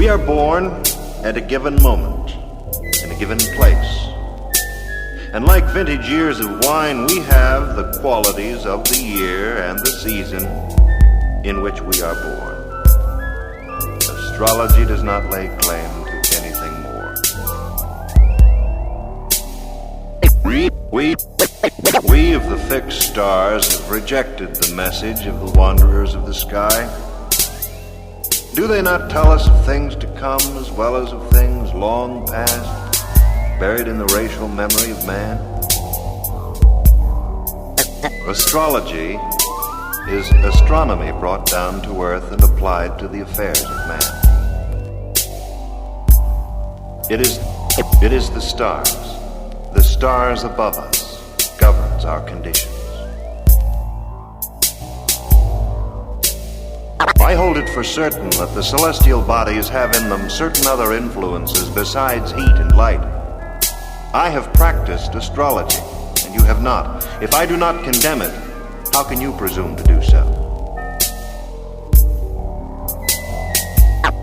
We are born at a given moment, in a given place. And like vintage years of wine, we have the qualities of the year and the season in which we are born. Astrology does not lay claim to anything more. We of the fixed stars have rejected the message of the wanderers of the sky. Do they not tell us of things to come as well as of things long past, buried in the racial memory of man? Astrology is astronomy brought down to earth and applied to the affairs of man. It is the stars above us governs our conditions. I hold it for certain that the celestial bodies have in them certain other influences besides heat and light. I have practiced astrology, and you have not. If I do not condemn it, how can you presume to do so?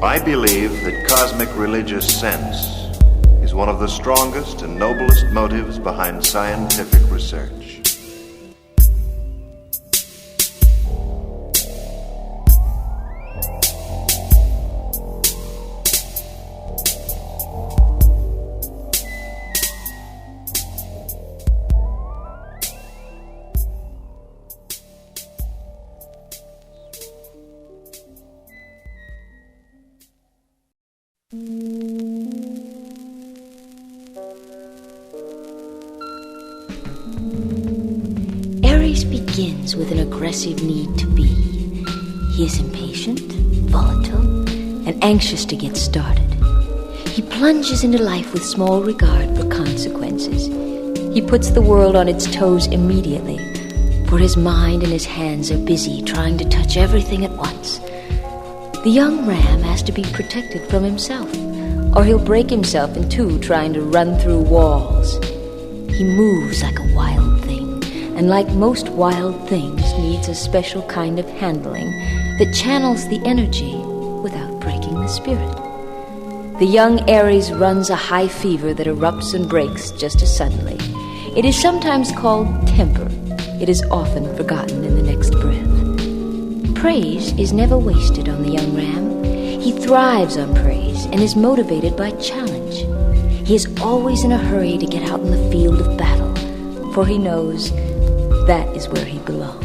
I believe that cosmic religious sense is one of the strongest and noblest motives behind scientific research. Aries begins with an aggressive need to be. He is impatient, volatile, and anxious to get started. He plunges into life with small regard for consequences. He puts the world on its toes immediately, for his mind and his hands are busy trying to touch everything at once. The young ram has to be protected from himself, or he'll break himself in two trying to run through walls. He moves like a wild thing, and like most wild things, needs a special kind of handling that channels the energy without breaking the spirit. The young Aries runs a high fever that erupts and breaks just as suddenly. It is sometimes called temper. It is often forgotten in the next breath. Praise is never wasted on the young ram. He thrives on praise and is motivated by challenge. He is always in a hurry to get out in the field of battle, for he knows that is where he belongs.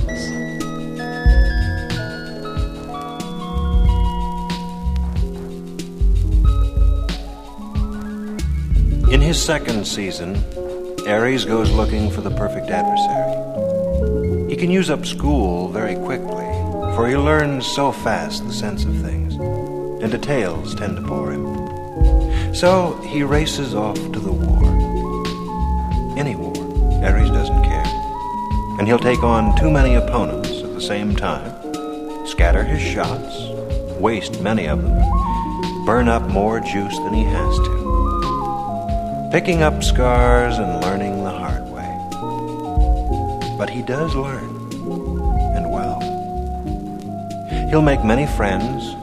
In his second season, Aries goes looking for the perfect adversary. He can use up school very quickly, for he learns so fast the sense of things, and details tend to bore him. So he races off to the war. Any war, Aries doesn't care. And he'll take on too many opponents at the same time, scatter his shots, waste many of them, burn up more juice than he has to, picking up scars and learning the hard way. But he does learn, and well. He'll make many friends,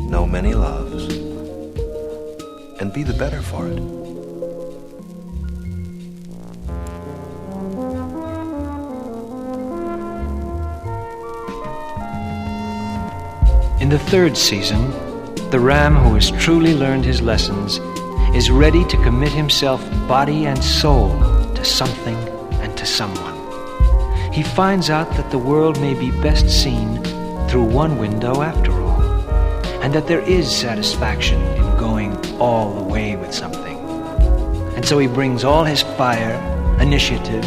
know many loves, and be the better for it. In the third season, the ram who has truly learned his lessons is ready to commit himself body and soul to something and to someone. He finds out that the world may be best seen through one window after all, and that there is satisfaction in going all the way with something. And so he brings all his fire, initiative,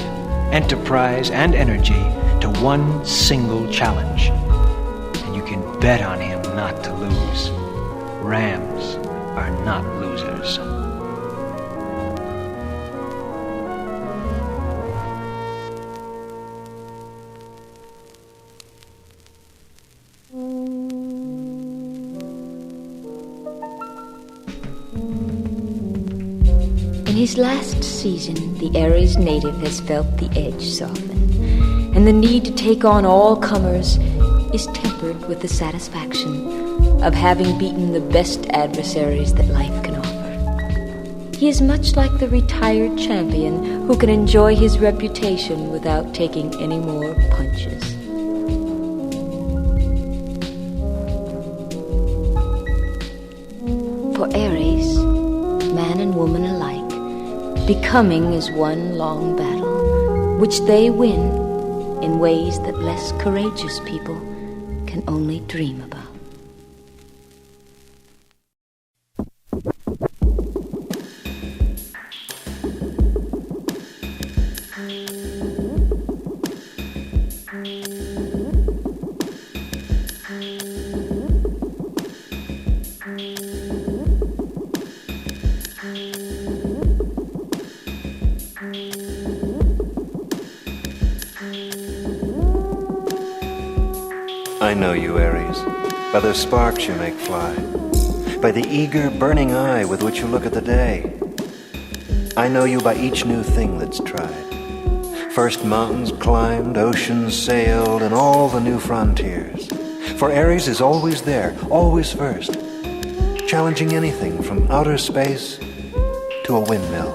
enterprise, and energy to one single challenge. And you can bet on him not to lose. Rams are not losers. In his last season, the Aries native has felt the edge soften, and the need to take on all comers is tempered with the satisfaction of having beaten the best adversaries that life can offer. He is much like the retired champion who can enjoy his reputation without taking any more punches. For Aries, man and woman alike, becoming is one long battle, which they win in ways that less courageous people can only dream about. I know you, Aries, by the sparks you make fly, by the eager, burning eye with which you look at the day. I know you by each new thing that's tried. First mountains climbed, oceans sailed, and all the new frontiers. For Aries is always there, always first, challenging anything from outer space to a windmill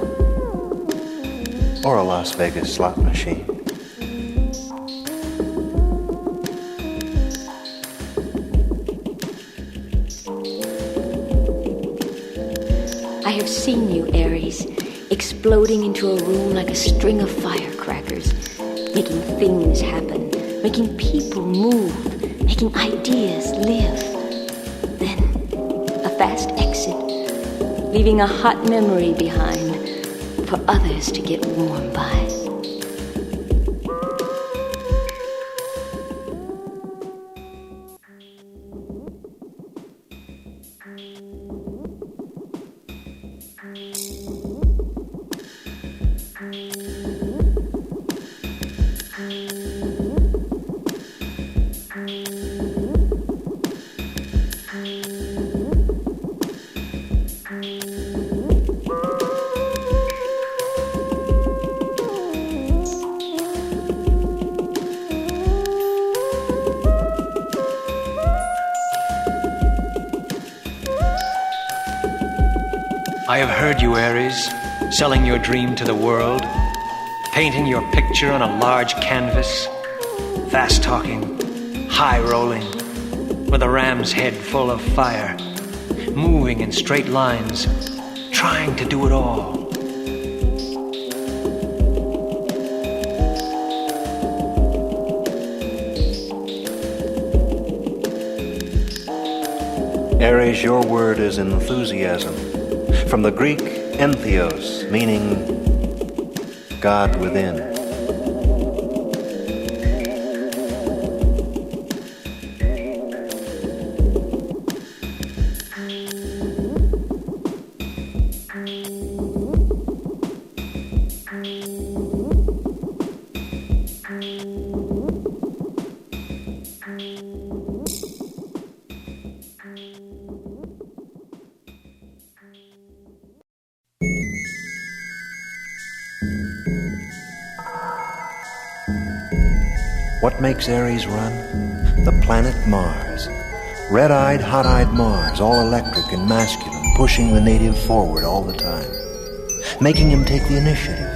or a Las Vegas slot machine. I have seen you, Aries, exploding into a room like a string of firecrackers, making things happen, making people move, making ideas live. Then, a fast exit, leaving a hot memory behind for others to get warm by. I have heard you, Aries, selling your dream to the world, painting your picture on a large canvas, fast-talking, high-rolling, with a ram's head full of fire, moving in straight lines, trying to do it all. Aries, your word is enthusiasm. From the Greek entheos, meaning God within. What makes Aries run? The planet Mars. Red-eyed, hot-eyed Mars, all electric and masculine, pushing the native forward all the time, making him take the initiative,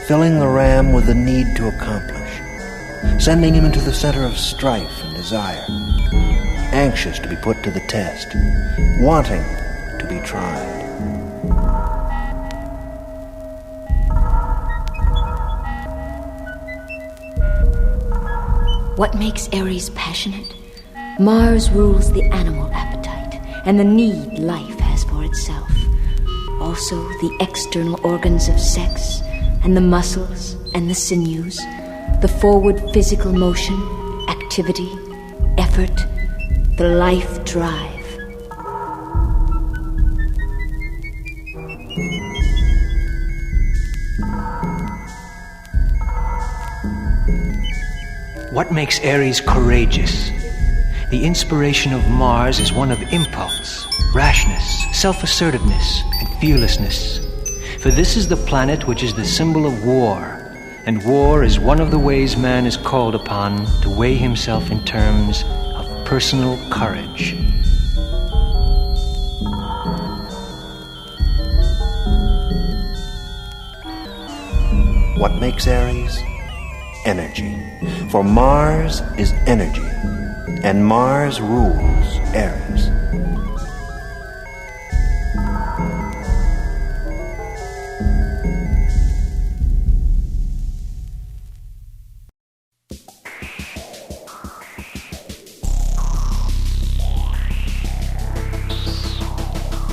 filling the ram with the need to accomplish, sending him into the center of strife and desire, anxious to be put to the test, wanting to be tried. What makes Aries passionate? Mars rules the animal appetite and the need life has for itself. Also the external organs of sex and the muscles and the sinews, the forward physical motion, activity, effort, the life drive. What makes Aries courageous? The inspiration of Mars is one of impulse, rashness, self-assertiveness, and fearlessness. For this is the planet which is the symbol of war, and war is one of the ways man is called upon to weigh himself in terms of personal courage. What makes Aries? Energy. For Mars is energy, and Mars rules Aries.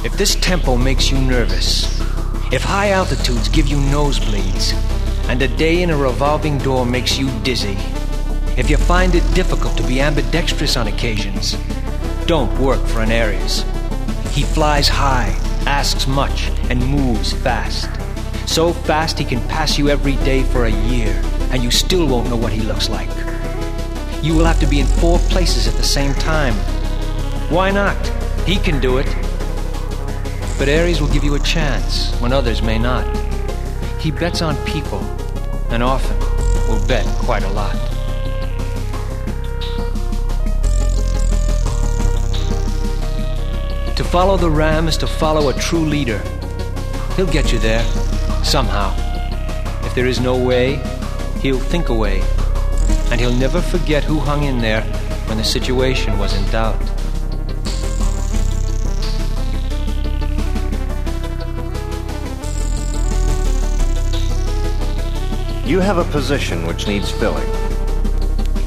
If this tempo makes you nervous, if high altitudes give you nosebleeds, and a day in a revolving door makes you dizzy, if you find it difficult to be ambidextrous on occasions, don't work for an Aries. He flies high, asks much, and moves fast. So fast he can pass you every day for a year, and you still won't know what he looks like. You will have to be in 4 places at the same time. Why not? He can do it. But Aries will give you a chance when others may not. He bets on people, and often will bet quite a lot. To follow the ram is to follow a true leader. He'll get you there, somehow. If there is no way, he'll think a way. And he'll never forget who hung in there when the situation was in doubt. You have a position which needs filling.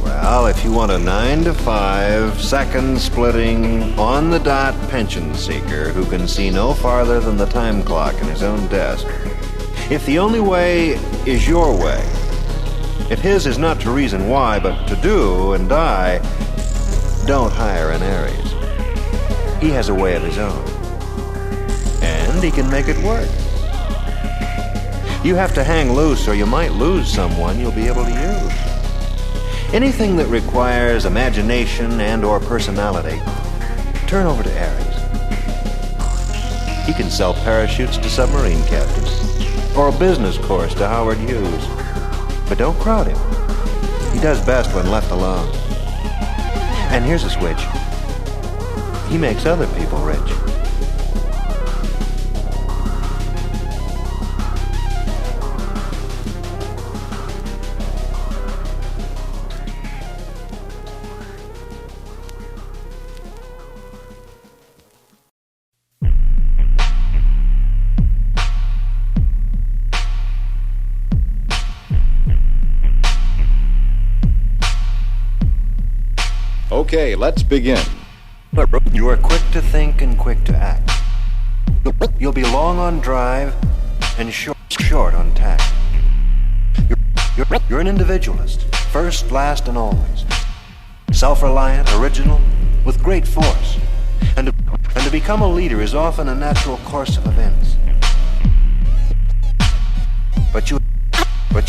Well, if you want a 9-to-5, second-splitting, on-the-dot pension seeker who can see no farther than the time clock in his own desk, if the only way is your way, if his is not to reason why, but to do and die, don't hire an Aries. He has a way of his own. And he can make it work. You have to hang loose or you might lose someone you'll be able to use. Anything that requires imagination and or personality, turn over to Aries. He can sell parachutes to submarine captains or a business course to Howard Hughes. But don't crowd him. He does best when left alone. And here's a switch. He makes other people rich. Okay, let's begin. You are quick to think and quick to act. You'll be long on drive and short on tact. You're an individualist, first, last, and always. Self-reliant, original, with great force. And to become a leader is often a natural course of events. But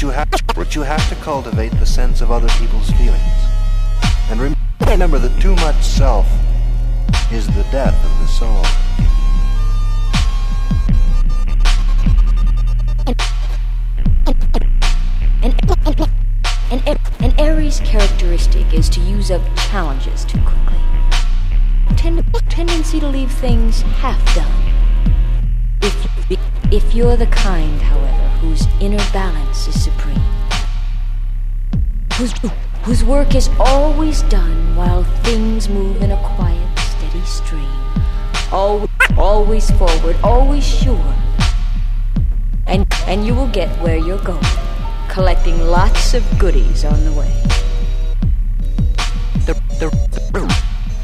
you have to cultivate the sense of other people's feelings. And remember that too much self is the death of the soul. An Aries characteristic is to use up challenges too quickly. Tendency to leave things half done. If you're the kind, however, whose inner balance is supreme, whose work is always done while things move in a quiet, steady stream, always forward, always sure, and you will get where you're going, collecting lots of goodies on the way.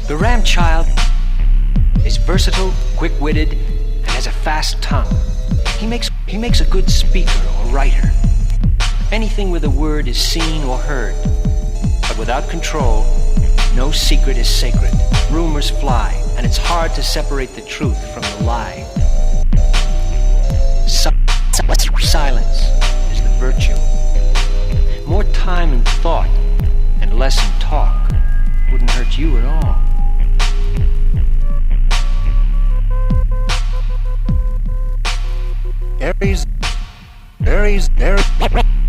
The ram child is versatile, quick-witted, and has a fast tongue. He makes a good speaker or writer. Anything where the word is seen or heard. But without control, no secret is sacred. Rumors fly, and it's hard to separate the truth from the lie. Silence is the virtue. More time and thought, and less in talk, wouldn't hurt you at all.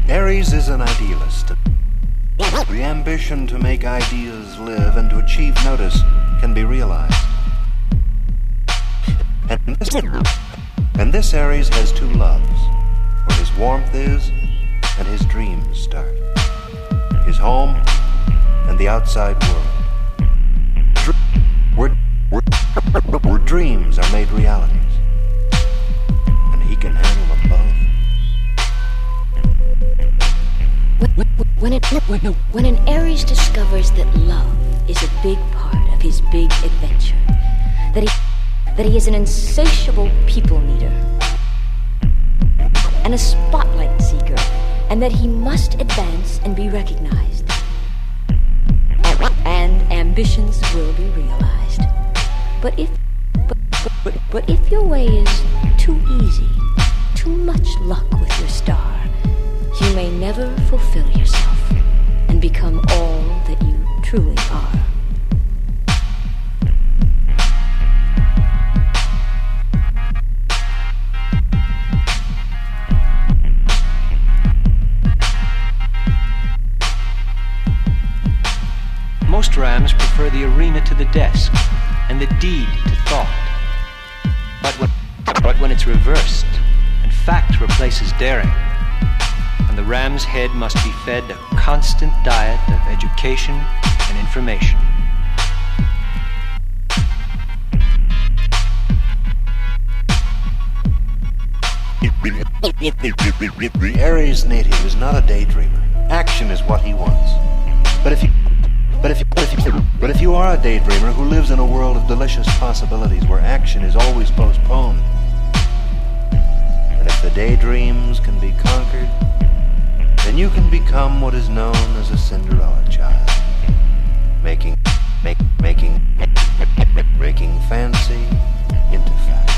Aries is an idealist. The ambition to make ideas live and to achieve notice can be realized. And this Aries has two loves. Where his warmth is, and his dreams start. His home and the outside world. Where dreams are made realities. And he can handle them both. When an Aries discovers that love is a big part of his big adventure, that he is an insatiable people needer and a spotlight seeker, and that he must advance and be recognized, and ambitions will be realized. But if your way is too easy, too much luck with your star, you may never fulfill yourself and become all that you truly are. Most rams prefer the arena to the desk and the deed to thought. But when it's reversed and fact replaces daring, and the ram's head must be fed a constant diet of education and information. The Aries native is not a daydreamer. Action is what he wants. But if you are a daydreamer who lives in a world of delicious possibilities where action is always postponed, and if the daydreams can be conquered, then you can become what is known as a Cinderella child, making fancy into fact.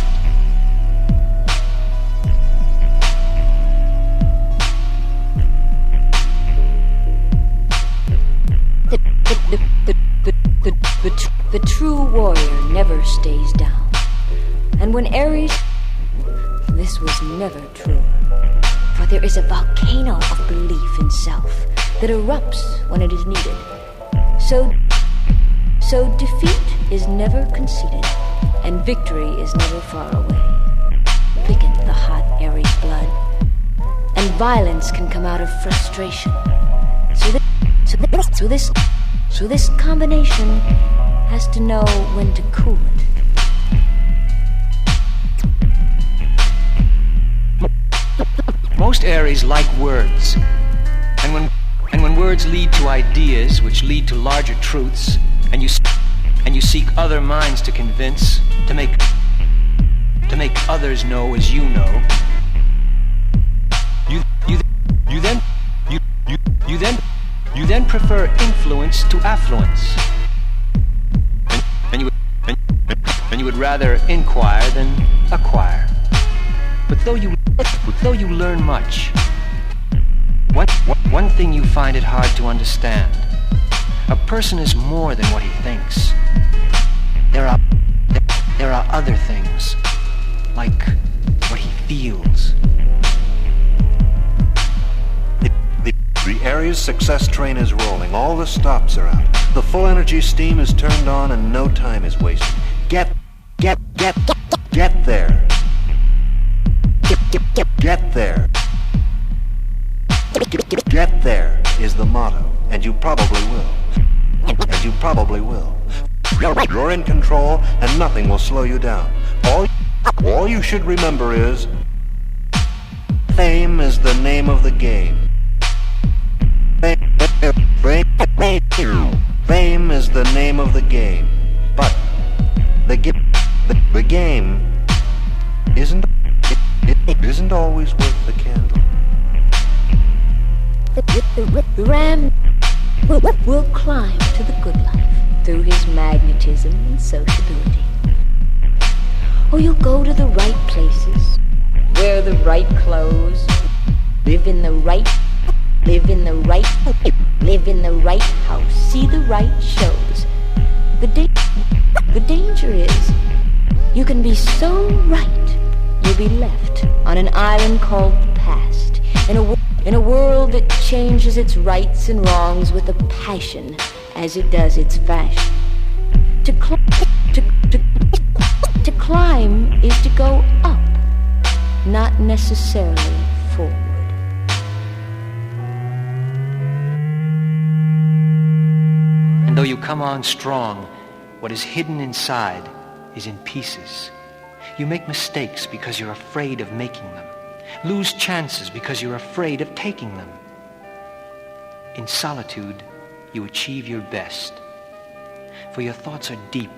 The true warrior never stays down. And when Aries, this was never true. For there is a volcano of belief in self that erupts when it is needed. So defeat is never conceded, and victory is never far away. Quicken the hot Aries blood, and violence can come out of frustration. So this combination has to know when to cool it. Most Aries like words, and when words lead to ideas which lead to larger truths, and you seek other minds to convince, to make others know as you know, you then prefer influence to affluence, and you would rather inquire than acquire. But though you learn much, one thing you find it hard to understand: a person is more than what he thinks. There are other things, like what he feels. The Aries success train is rolling. All the stops are out. The full energy steam is turned on and no time is wasted. Get there. Get there. Get there is the motto, and you probably will. You're in control, and nothing will slow you down. All you should remember is, fame is the name of the game. Fame is the name of the game, but the game isn't always worth the candle. The ram will climb to the good life through his magnetism and sociability. Oh, you'll go to the right places, wear the right clothes, live in the right house, see the right shows. The danger is you can be so right you'll be left on an island called the past, in a world that changes its rights and wrongs with a passion as it does its fashion. To climb is to go up, not necessarily forward. And though you come on strong, what is hidden inside is in pieces. You make mistakes because you're afraid of making them. Lose chances because you're afraid of taking them. In solitude, you achieve your best. For your thoughts are deep,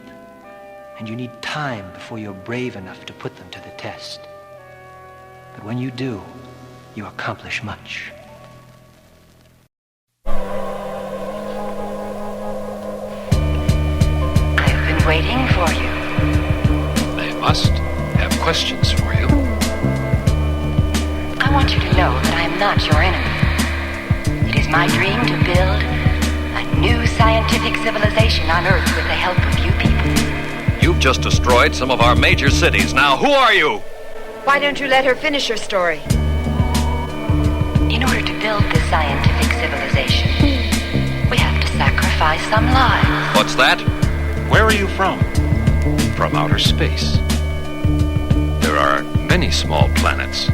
and you need time before you're brave enough to put them to the test. But when you do, you accomplish much. I've been waiting for you. They must have questions for you. I want you to know that I am not your enemy. It is my dream to build a new scientific civilization on Earth with the help of you people. You've just destroyed some of our major cities. Now, who are you? Why don't you let her finish her story? In order to build this scientific civilization, we have to sacrifice some lives. What's that? Where are you from? From outer space. There are many small planets.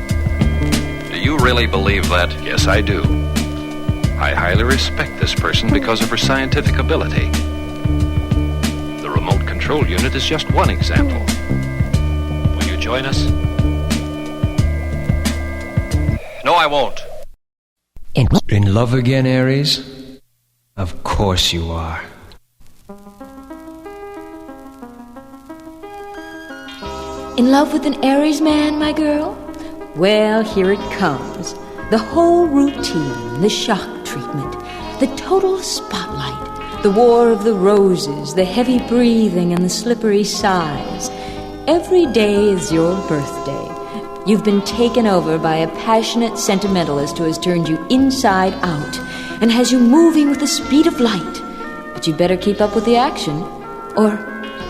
Do you really believe that? Yes, I do. I highly respect this person because of her scientific ability. The remote control unit is just one example. Will you join us? No, I won't. In love again, Aries? Of course you are. In love with an Aries man, my girl? Well, here it comes. The whole routine, the shock treatment, the total spotlight, the war of the roses, the heavy breathing and the slippery sighs. Every day is your birthday. You've been taken over by a passionate sentimentalist who has turned you inside out and has you moving with the speed of light. But you'd better keep up with the action. Or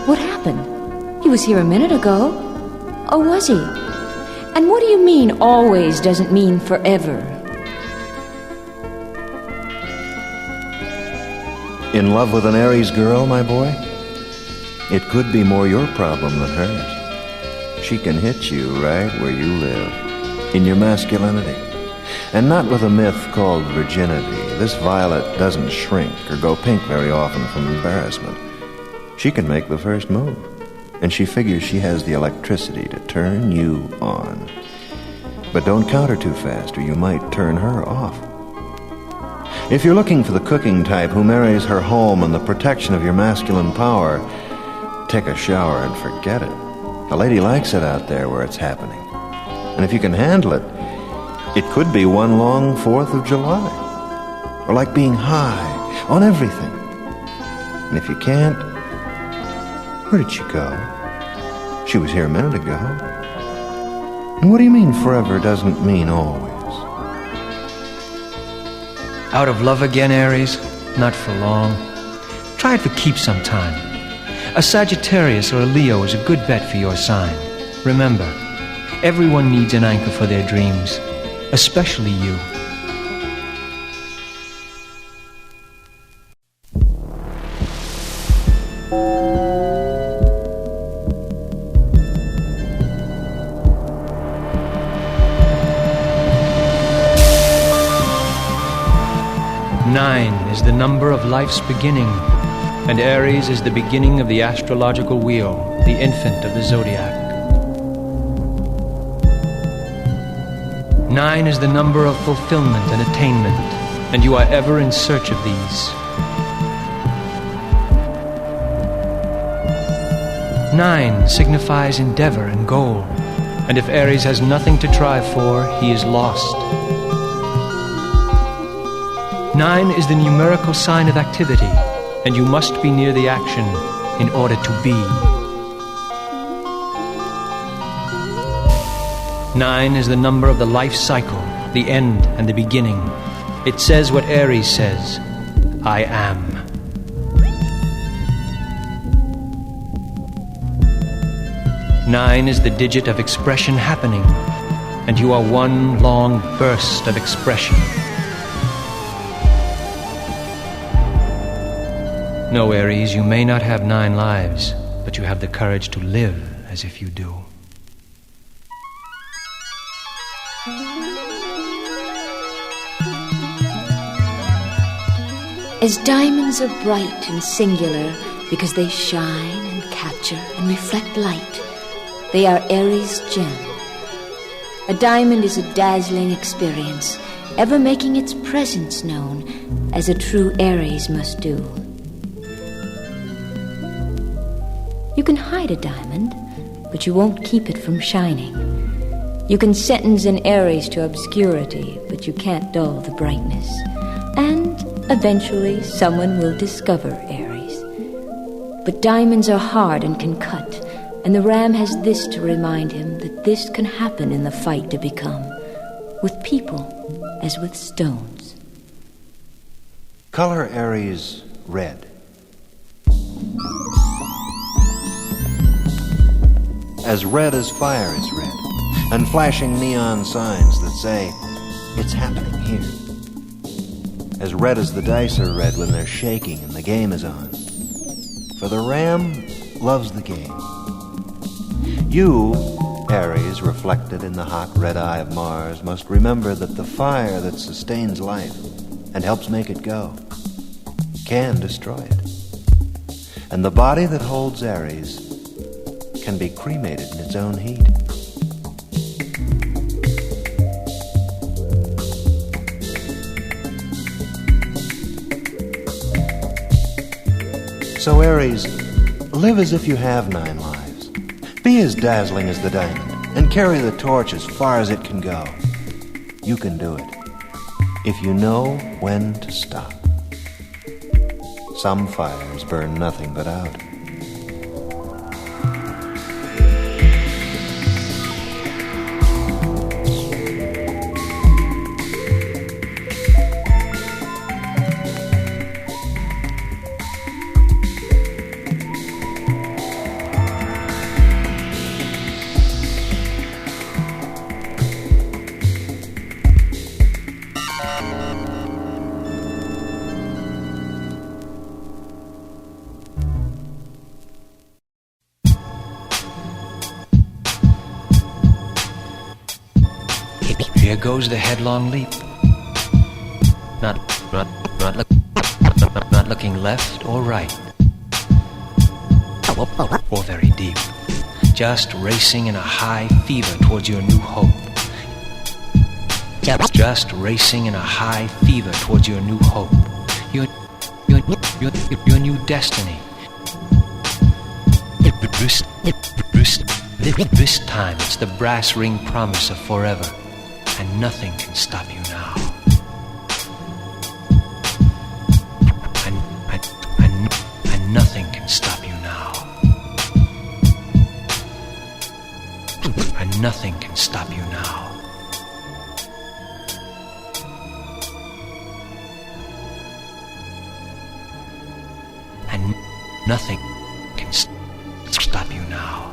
what happened? He was here a minute ago. Or was he? And what do you mean always doesn't mean forever? In love with an Aries girl, my boy? It could be more your problem than hers. She can hit you right where you live, in your masculinity. And not with a myth called virginity. This violet doesn't shrink or go pink very often from embarrassment. She can make the first move, and she figures she has the electricity to turn you on. But don't count her too fast, or you might turn her off. If you're looking for the cooking type who marries her home and the protection of your masculine power, take a shower and forget it. A lady likes it out there where it's happening. And if you can handle it, it could be one long 4th of July. Or like being high on everything. And if you can't, where did she go? She was here a minute ago. And what do you mean forever doesn't mean always? Out of love again, Aries? Not for long. Try it for keeps some time. A Sagittarius or a Leo is a good bet for your sign. Remember, everyone needs an anchor for their dreams, especially you. Nine is the number of life's beginning, and Aries is the beginning of the astrological wheel, the infant of the zodiac. 9 is the number of fulfillment and attainment, and you are ever in search of these. 9 signifies endeavor and goal, and if Aries has nothing to try for, he is lost. 9 is the numerical sign of activity, and you must be near the action in order to be. 9 is the number of the life cycle, the end and the beginning. It says what Aries says, I am. Nine is the digit of expression happening, and you are one long burst of expression. No, Aries, you may not have 9 lives, but you have the courage to live as if you do. As diamonds are bright and singular because they shine and capture and reflect light, they are Aries' gem. A diamond is a dazzling experience, ever making its presence known, as a true Aries must do. You can hide a diamond, but you won't keep it from shining. You can sentence an Aries to obscurity, but you can't dull the brightness. And eventually someone will discover Aries. But diamonds are hard and can cut, and the ram has this to remind him that this can happen in the fight to become, with people as with stones. Color Aries red. As red as fire is red, and flashing neon signs that say, it's happening here. As red as the dice are red when they're shaking and the game is on. For the ram loves the game. You, Aries, reflected in the hot red eye of Mars, must remember that the fire that sustains life and helps make it go can destroy it. And the body that holds Aries can be cremated in its own heat. So Aries, live as if you have 9 lives. Be as dazzling as the diamond, and carry the torch as far as it can go. You can do it, if you know when to stop. Some fires burn nothing but out. Here goes the headlong leap. Not looking left or right, or very deep. Just racing in a high fever towards your new hope. Just racing in a high fever towards your new hope. Your new destiny. This time it's the brass ring promise of forever. And nothing can stop you now. And nothing can stop you now. And nothing can stop you now. And nothing can stop you now.